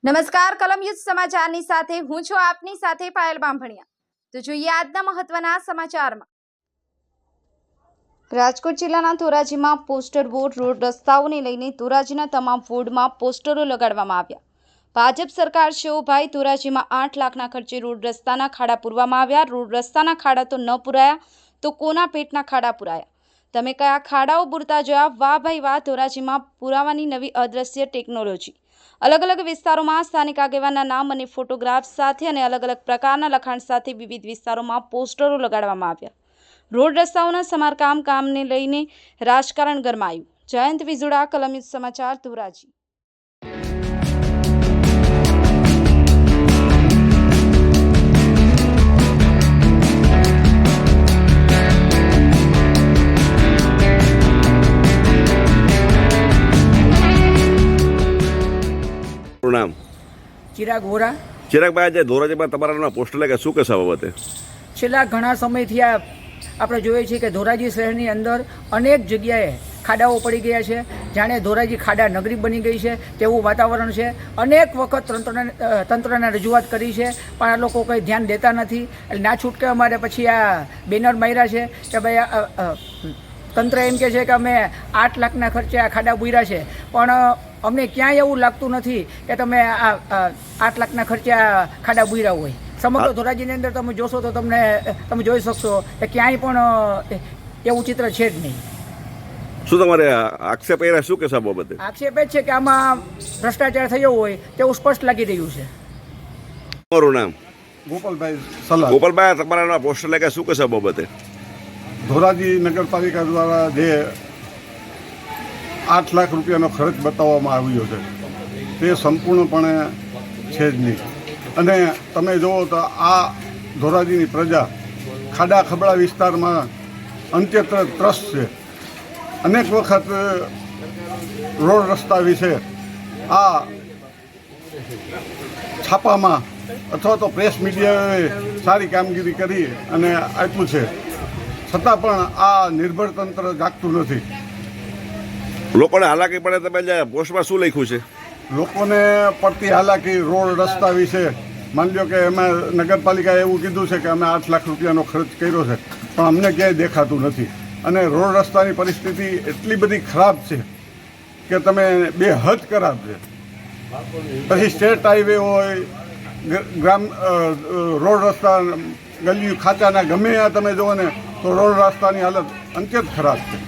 નમસ્કાર કલમ યુદ્ધ સમાચારની સાથે હું છું આપની સાથે પાયલ બાંભણિયા। તો જોઈએ આજના મહત્વના સમાચારમાં। રાજકોટ જિલ્લાના ધોરાજીમાં પોસ્ટર બોર્ડ રોડ રસ્તાઓને લઈને ધોરાજીના તમામ વોર્ડમાં પોસ્ટરો લગાડવામાં આવ્યા। ભાજપ સરકાર શિવભાઈ ધોરાજીમાં 8 લાખના ખર્ચે રોડ રસ્તાના ખાડા પૂરવામાં આવ્યા। રોડ રસ્તાના ખાડા તો ન પૂરાયા તો કોના પેટના ખાડા પૂરાયા? તમે કયા ખાડાઓ પૂરતા જોયા? વાહ ભાઈ વાહ! ધોરાજીમાં પુરાવાની નવી અદ્રશ્ય ટેકનોલોજી। अलग अलग विस्तारों में स्थानिक आगेवाना नाम और फोटोग्राफ साथ અને अलग अलग प्रकारना लखाण साथ विविध विस्तारों में पोस्टरो लगाडवामां આવ્યા। रोड रस्ताओं समारकाम काम ने लईने राजकारण गरमायुं। जयंत विजुड़ा, कलम युद्ध समाचार, धोराजी। नाम चिराग वोरा। चिराग भाई, आज धोराजीમાં તમારા પોસ્ટર લાગ્યા, શું કહેશો આ બાબતે? છેલ્લા ઘણા સમયથી આપણે જોઈએ છીએ કે ધોરાજી શહેરની અંદર અનેક જગ્યાએ ખાડાઓ પડી ગયા છે, જાણે ધોરાજી ખાડા નગરી બની ગઈ છે તેવું વાતાવરણ છે। અનેક વખત તંત્રને રજૂઆત કરી છે, પણ આ લોકો કંઈ ધ્યાન દેતા નથી। એટલે ના છૂટકે અમારે પછી આ બેનર માર્યા છે કે ભાઈ તંત્ર એમ કહે છે કે અમે 8 લાખના ખર્ચે આ ખાડા બુર્યા છે, પણ અમને ક્યાંય એવું લાગતું નથી કે તમે આ 8 લાખના ખર્ચે આ ખાડા બુર્યા હોય। સમગ્ર ધોરાજીની અંદર તમે જોશો તો તમે જોઈ શકશો કે ક્યાંય પણ એવું ચિત્ર છે જ નહીં। શું તમારે આક્ષેપ એ શું કહેશો આ બાબતે? આક્ષેપ એ છે કે આમાં ભ્રષ્ટાચાર થયો હોય તેવું સ્પષ્ટ લાગી રહ્યું છે। તમારું નામ? ગોપાલભાઈ સલાહ। ગોપાલભાઈ, તમારા પોસ્ટર લાગ્યા, શું કહેશો આ બાબતે? ધોરાજી નગરપાલિકા દ્વારા જે 8 લાખ રૂપિયાનો ખર્ચ બતાવવામાં આવ્યો છે તે સંપૂર્ણપણે છે જ નહીં। અને તમે જુઓ તો આ ધોરાજીની પ્રજા ખાડા ખબડા વિસ્તારમાં અંત્યત્ર ત્રસ્ત છે। અનેક વખત રોડ રસ્તા વિશે આ છાપામાં અથવા તો પ્રેસ મીડિયાએ સારી કામગીરી કરી અને આપ્યું છે, છતાં પણ આ નિર્ભર તંત્ર જાગતું નથી। લોકોને હાલાકી પડે, તમે પોસ્ટમાં શું લખ્યું છે? લોકોને પડતી હાલાકી રોડ રસ્તા વિશે માની લો કે અમે નગરપાલિકાએ એવું કીધું છે કે અમે 8 લાખ રૂપિયાનો ખર્ચ કર્યો છે, પણ અમને ક્યાંય દેખાતું નથી। અને રોડ રસ્તાની પરિસ્થિતિ એટલી બધી ખરાબ છે કે તમે બેહદ ખરાબ છે। પછી સ્ટેટ હાઈવે હોય, રોડ રસ્તા ગલીઓ ખાંચાના ગમે ત્યાં તમે જુઓ ને તો રોડ રસ્તાની હાલત અત્યંત ખરાબ છે।